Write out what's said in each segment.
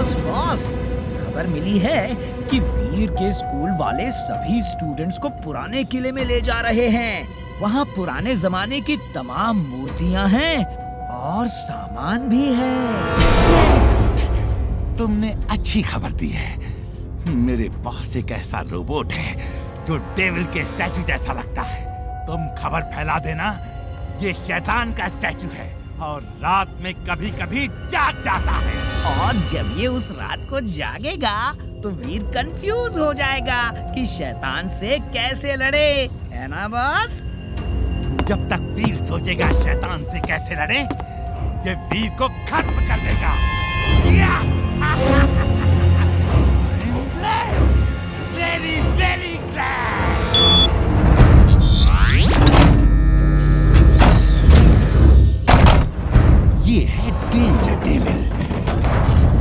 Boss boss, खबर मिली है कि वीर के स्कूल वाले सभी स्टूडेंट्स को पुराने किले में ले जा रहे हैं। वहाँ पुराने जमाने की तमाम मूर्तियाँ हैं और सामान भी है। तुमने अच्छी खबर दी है। मेरे पास एक ऐसा रोबोट है जो डेविल के स्टैचू जैसा लगता है। तुम खबर फैला देना, ये शैतान का स्टैचू है और रात में कभी कभी जाग जाता है। और जब ये उस रात को जागेगा तो वीर कंफ्यूज हो जाएगा कि शैतान से कैसे लड़े, है ना बॉस? जब तक वीर सोचेगा शैतान से कैसे लड़े, ये वीर को खत्म कर देगा। Very, very glad. ये है डेंजर डेविल।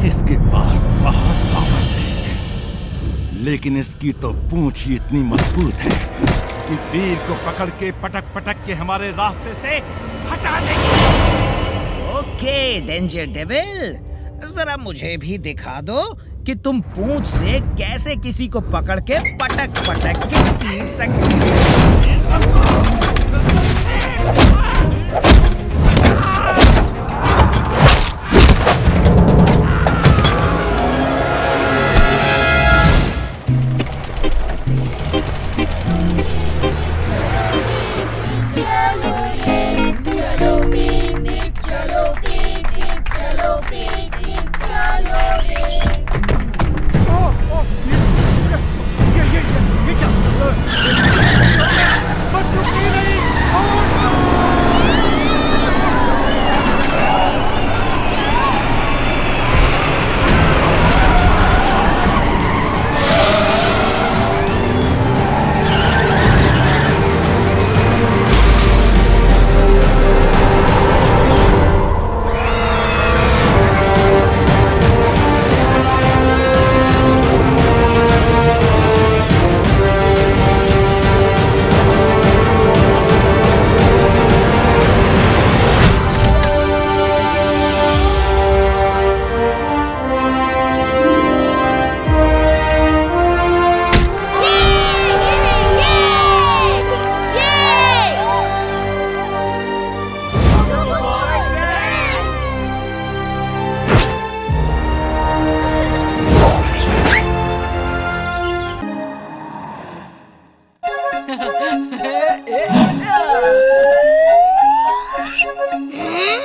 इसके पास बहुत पावर्स है, लेकिन इसकी तो पूंछ ही इतनी मजबूत है कि वीर को पकड़ के पटक पटक के हमारे रास्ते से हटा देगी। ओके डेंजर डेविल, जरा मुझे भी दिखा दो कि तुम पूंछ से कैसे किसी को पकड़ के पटक पटक के पीट सकते हो।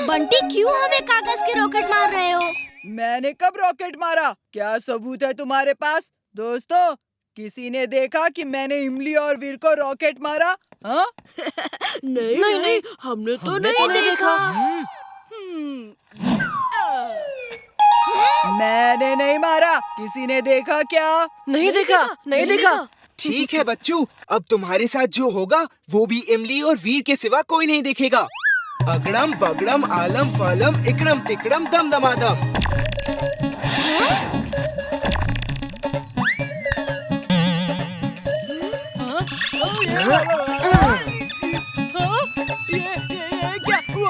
बंटी, क्यों हमें कागज के रॉकेट मार रहे हो? मैंने कब रॉकेट मारा? क्या सबूत है तुम्हारे पास? दोस्तों, किसी ने देखा कि मैंने इमली और वीर को रॉकेट मारा? हाँ? नहीं, हमने तो नहीं देखा। मैंने नहीं मारा। किसी ने देखा क्या? नहीं देखा। ठीक है बच्चों, अब तुम्हारे साथ जो होगा वो भी इमली और वीर के सिवा कोई नहीं देखेगा। अगड़म बगड़म आलम फालम इकड़म तिकड़म दम दमादम। चिंटू,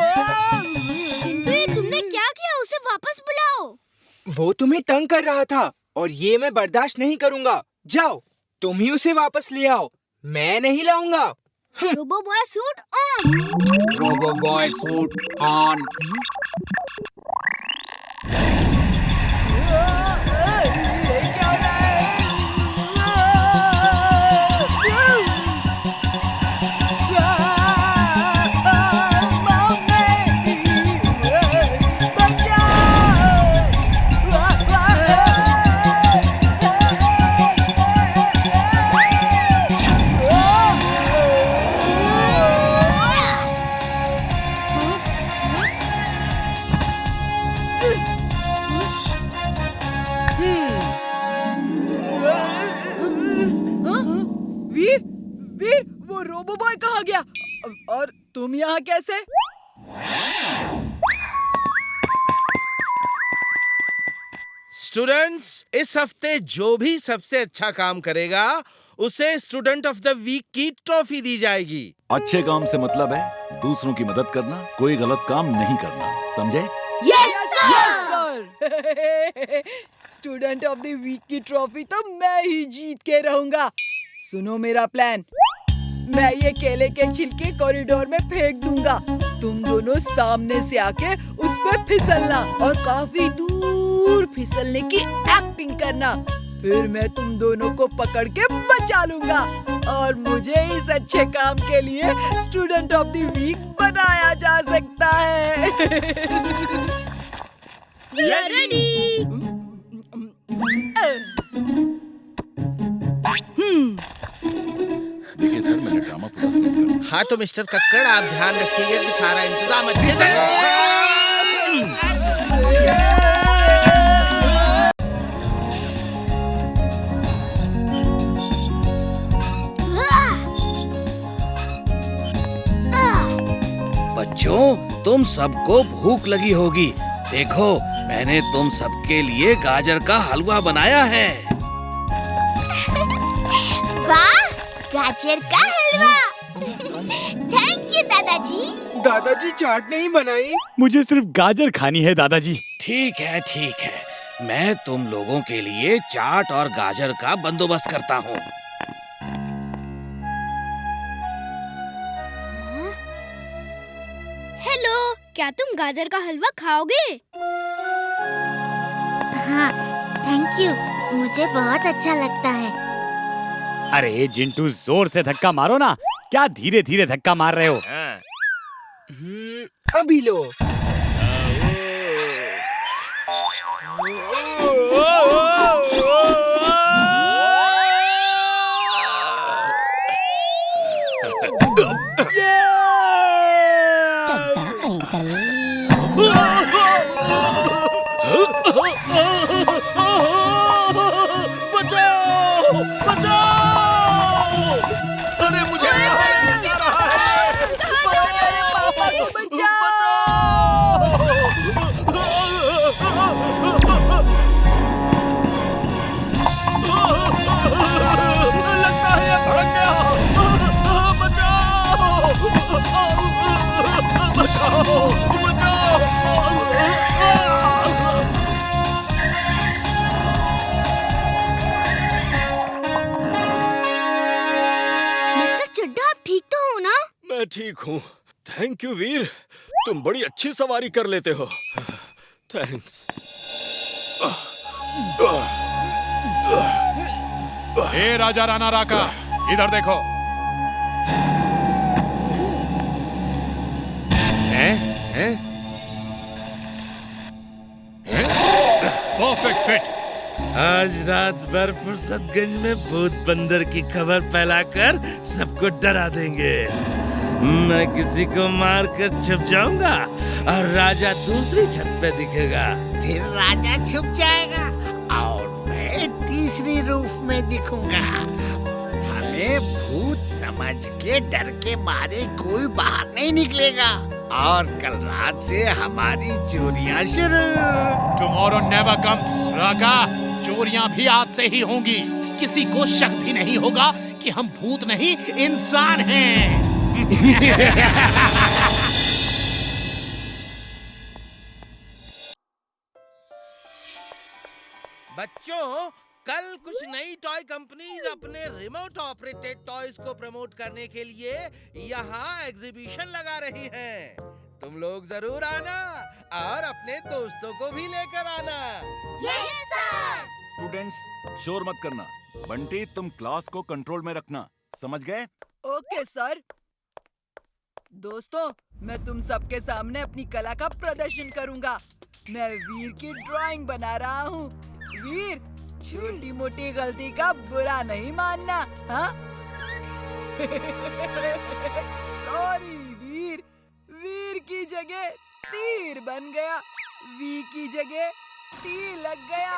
ये तुमने क्या किया? उसे वापस बुलाओ। वो तुम्हें तंग कर रहा था और ये मैं बर्दाश्त नहीं करूँगा। जाओ, तुम ही उसे वापस ले आओ, मैं नहीं लाऊंगा। Robo boy suit on. Robo boy suit on. ये क्या हो रहा है? वीर, वो रोबो बॉय कहाँ गया? और तुम यहाँ कैसे? स्टूडेंट्स, इस हफ्ते जो भी सबसे अच्छा काम करेगा उसे स्टूडेंट ऑफ द वीक की ट्रॉफी दी जाएगी। अच्छे काम से मतलब है दूसरों की मदद करना, कोई गलत काम नहीं करना, समझे? Yes sir. Student of the week की ट्रॉफी तो मैं ही जीत के रहूंगा। सुनो मेरा प्लान। मैं ये केले के छिलके कॉरिडोर में फेंक दूंगा। तुम दोनों सामने से आके उस पे फिसलना और काफी दूर फिसलने की एक्टिंग करना। फिर मैं तुम दोनों को पकड़ के बचा लूंगा और मुझे इस अच्छे काम के लिए स्टूडेंट ऑफ द वीक बनाया जा सकता है। We are ready. देखिए सर, मैंने ड्रामा पूरा सेट कर दिया। हाँ तो मिस्टर कक्कड़, आप ध्यान रखिएगा कि सारा इंतजाम अच्छे से। बच्चों, तुम सबको भूख लगी होगी। देखो, मैंने तुम सबके लिए गाजर का हलवा बनाया है। वाह, गाजर का हलवा। थैंक यू दादाजी। दादाजी चाट नहीं बनाई? मुझे सिर्फ गाजर खानी है दादाजी। ठीक है, ठीक है। मैं तुम लोगों के लिए चाट और गाजर का बंदोबस्त करता हूँ। हेलो, क्या तुम गाजर का हलवा खाओगे? हाँ, थैंक यू। मुझे बहुत अच्छा लगता है। अरे जिंटू, जोर से धक्का मारो ना। क्या धीरे धीरे धक्का मार रहे हो? अभी लो। मैं ठीक हूँ, थैंक यू वीर। तुम बड़ी अच्छी सवारी कर लेते हो। थैंक्स। हे राजा राणा राका, इधर देखो। हैं? Perfect fit. आज रात भर फुर्सतगंज में भूत बंदर की खबर फैलाकर सबको डरा देंगे। मैं किसी को मारकर छुप जाऊंगा और राजा दूसरी छत पे दिखेगा। फिर राजा छुप जाएगा और मैं तीसरी रूप में दिखूंगा। हमें भूत समझ के डर के मारे कोई बाहर नहीं निकलेगा और कल रात से हमारी चोरियां शुरू। टुमारो नेवर कम्स राका। चोरियां भी आज से ही होंगी। किसी को शक भी नहीं होगा कि हम भूत नहीं इंसान हैं। बच्चों, कल कुछ नई टॉय कंपनीज अपने रिमोट ऑपरेटेड टॉयज को प्रमोट करने के लिए यहाँ एग्जीबिशन लगा रही हैं। तुम लोग जरूर आना और अपने दोस्तों को भी लेकर आना। Yes sir. स्टूडेंट्स, शोर मत करना। बंटी, तुम क्लास को कंट्रोल में रखना, समझ गए? Okay sir. दोस्तों, मैं तुम सबके सामने अपनी कला का प्रदर्शन करूंगा। मैं वीर की ड्राइंग बना रहा हूँ। वीर, छोटी मोटी गलती का बुरा नहीं मानना, हाँ? सॉरी वीर। वीर की जगह तीर बन गया। वी की जगह टी लग गया।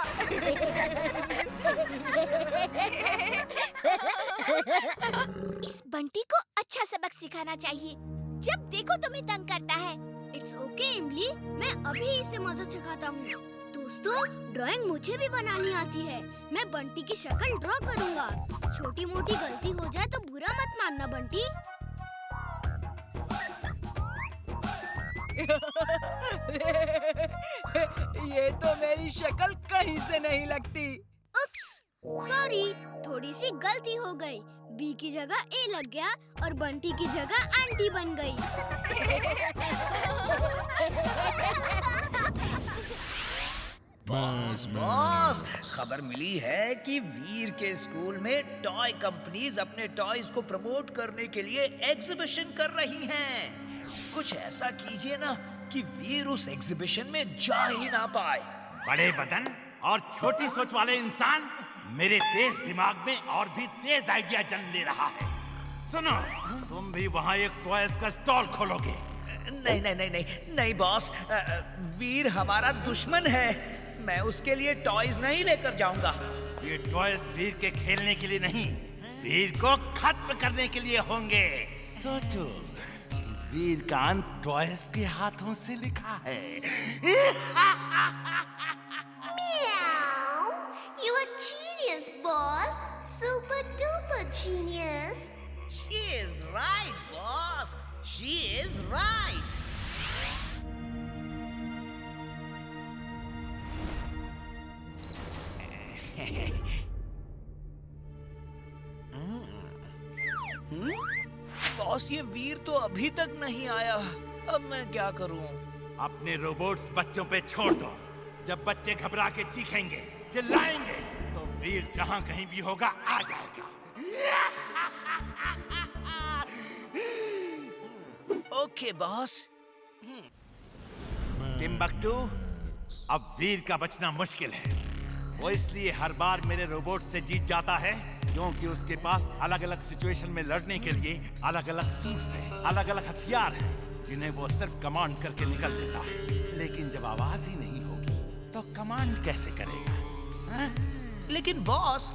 इस बंटी को अच्छा सबक सिखाना चाहिए। जब देखो तुम्हें तंग करता है। इट्स ओके इमली, मैं अभी इसे मजा सिखाता हूँ। दोस्तों, ड्राइंग मुझे भी बनानी आती है। मैं बंटी की शक्ल ड्रॉ करूँगा। छोटी मोटी गलती हो जाए तो बुरा मत मानना बंटी। ये तो मेरी शक्ल कहीं से नहीं लगती। उप्स, सॉरी, थोड़ी सी गलती हो गई। बी की जगह ए लग गया और बंटी की जगह आंटी बन गई। बॉस, खबर मिली है कि वीर के स्कूल में टॉय कंपनीज अपने टॉयज को प्रमोट करने के लिए एग्जीबिशन कर रही हैं। कुछ ऐसा कीजिए ना कि वीर उस एग्जीबिशन में जा ही ना पाए। बड़े बदन और छोटी सोच वाले इंसान मेरे तेज दिमाग में और भी तेज आइडिया जन्म ले रहा है। सुनो, तुम भी वहाँ एक टॉयज का स्टॉल खोलोगे? नहीं नहीं नहीं नहीं नहीं बॉस, वीर हमारा दुश्मन है। मैं उसके लिए टॉयज नहीं लेकर जाऊंगा। ये टॉयज वीर के खेलने के लिए नहीं, वीर को खत्म करने के लिए होंगे। सोचो, वीर का अंत टॉयज के हाथों से लिखा है। You are genius, boss. Super duper genius. She is right, boss. She is right. Boss, ये वीर तो अभी तक नहीं आया। अब मैं क्या करूं? अपने रोबोट्स बच्चों पे छोड़ दो। जब बच्चे घबरा के चीखेंगे, चिल्लाएंगे, तो वीर जहां कहीं भी होगा आ जाएगा। Okay boss. टिम्बकटू, अब वीर का बचना मुश्किल है। वो इसलिए हर बार मेरे रोबोट से जीत जाता है क्योंकि उसके पास अलग अलग सिचुएशन में लड़ने के लिए अलग अलग सूट्स हैं, अलग अलग हथियार हैं, जिन्हें वो सिर्फ कमांड करके निकल लेता है। लेकिन जब आवाज ही नहीं होगी तो कमांड कैसे करेगा? हा? लेकिन बॉस,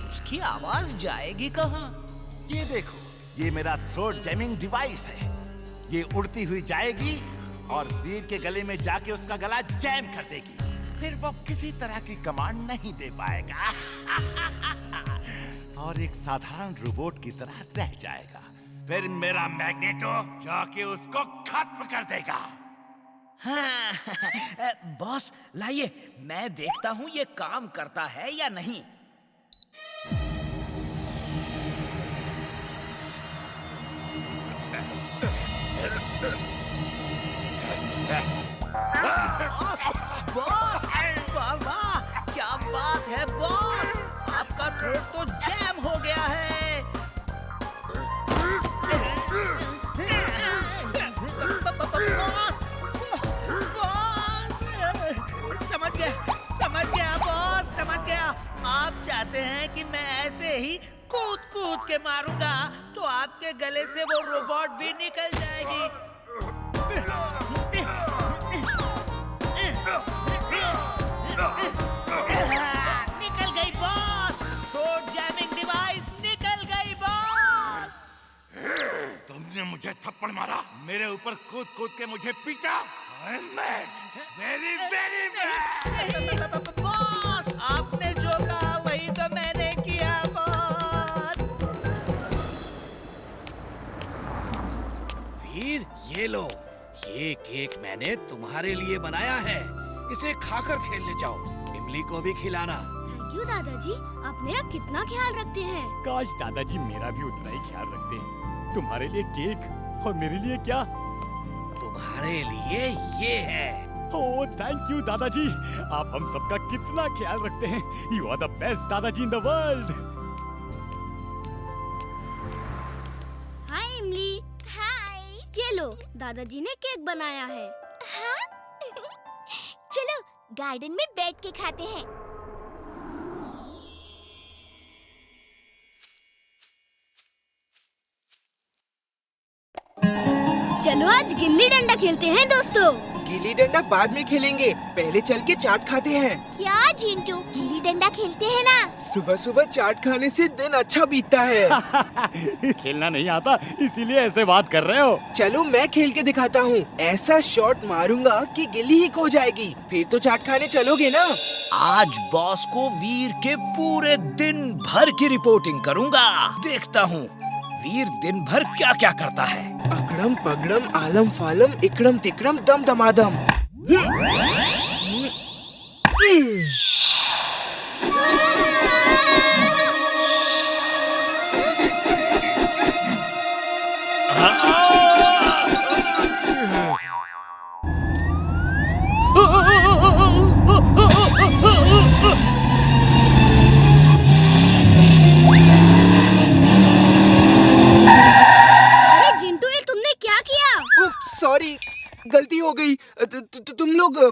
उसकी आवाज जाएगी कहाँ? ये देखो, ये मेरा थ्रोट जैमिंग डिवाइस है। ये उड़ती हुई जाएगी और वीर के गले में जाके उसका गला जैम कर देगी। फिर वो किसी तरह की कमांड नहीं दे पाएगा और एक साधारण रोबोट की तरह रह जाएगा। फिर मेरा मैग्नेटो जाके उसको खत्म कर देगा। हाँ, बॉस लाइए, मैं देखता हूँ ये काम करता है या नहीं। बॉस, बॉस, वाह वाह, क्या बात है बॉस, आपका थ्रोट तो जैम हो गया है। बॉस, समझ गया बॉस, समझ गया। आप चाहते हैं कि मैं ऐसे ही कूद कूद के मारूंगा तो आपके गले से वो रोबोट भी निकल जाएगी। निकल गई बॉस, थ्रोट जैमिंग डिवाइस निकल गई बॉस। तुमने मुझे थप्पड़ मारा, मेरे ऊपर कूद कूद के मुझे पीटा। I'm mad, very very mad। Boss, आपने जो कहा वही तो मैंने किया बॉस। वीर, ये लो, ये केक मैंने तुम्हारे लिए बनाया है। इसे खाकर खेलने जाओ, इमली को भी खिलाना। थैंक यू दादाजी, आप मेरा कितना ख्याल रखते हैं। काश दादाजी मेरा भी उतना ही ख्याल रखते। तुम्हारे लिए केक और मेरे लिए क्या? तुम्हारे लिए ये है। ओह थैंक यू दादाजी, आप हम सबका कितना ख्याल रखते हैं। यू आर द बेस्ट दादाजी इन द वर्ल्ड। हाय इमली। हाय। ये लो, दादाजी ने केक बनाया है। हाँ? चलो गार्डन में बैठ के खाते हैं। चलो आज गिल्ली डंडा खेलते हैं दोस्तों। गिल्ली डंडा बाद में खेलेंगे, पहले चल के चाट खाते हैं। क्या जिंटू, गिल्ली डंडा खेलते हैं ना? सुबह सुबह चाट खाने से दिन अच्छा बीतता है। खेलना नहीं आता इसीलिए ऐसे बात कर रहे हो। चलो मैं खेल के दिखाता हूँ। ऐसा शॉट मारूंगा कि गिल्ली ही खो जाएगी। फिर तो चाट खाने चलोगे ना? आज बॉस को वीर के पूरे दिन भर की रिपोर्टिंग करूंगा। देखता हूँ वीर दिन भर क्या क्या करता है। अगड़म पगड़म आलम फालम इकड़म तिकड़म दम दमादम।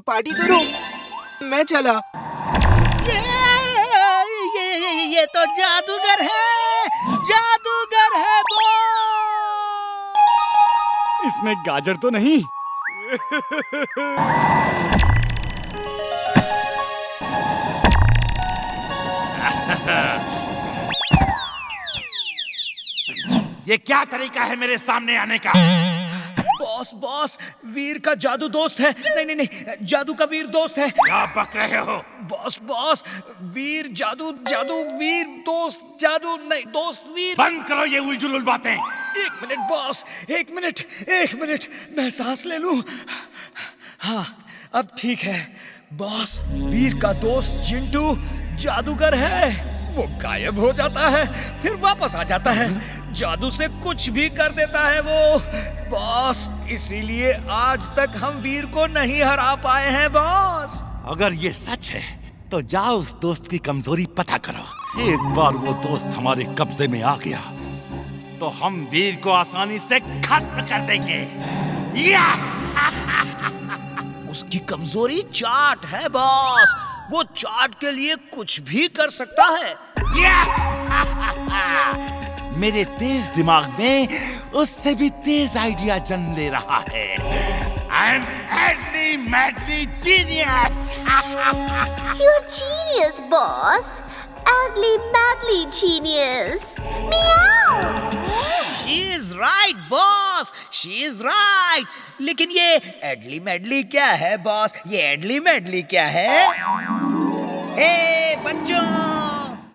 पार्टी करो। मैं चला। ये तो जादूगर है, जादूगर है बॉस। इसमें गाजर तो नहीं? ये क्या तरीका है मेरे सामने आने का? बॉस बॉस, वीर का जादू दोस्त है। नहीं, जादू का वीर दोस्त है। क्या बक रहे हो? बॉस बॉस, वीर जादू वीर दोस्त जादू नहीं, दोस्त वीर। बंद करो ये उलझुल बातें। एक मिनट बॉस, एक मिनट, मैं सांस ले लूं। हाँ, अब ठीक है। बॉस, वीर का दोस्त चिंटू जादूगर है। वो गायब हो जाता है, फिर वापस आ जाता है। जादू से कुछ भी कर देता है वो। बॉस, इसीलिए आज तक हम वीर को नहीं हरा पाए हैं बॉस। अगर ये सच है तो जाओ उस दोस्त की कमजोरी पता करो। एक बार वो दोस्त हमारे कब्जे में आ गया तो हम वीर को आसानी से खत्म कर देंगे। या! उसकी कमजोरी चाट है बॉस। वो चाट के लिए कुछ भी कर सकता है। मेरे तेज दिमाग में उससे भी तेज आइडिया जन्म ले रहा है। I am madly, madly genius. You're genius, boss. Ugly, madly genius. Meow. She is right, boss. She is right. लेकिन ये एडली मैडली क्या है बॉस? ये एडली मैडली क्या है? हे बच्चों,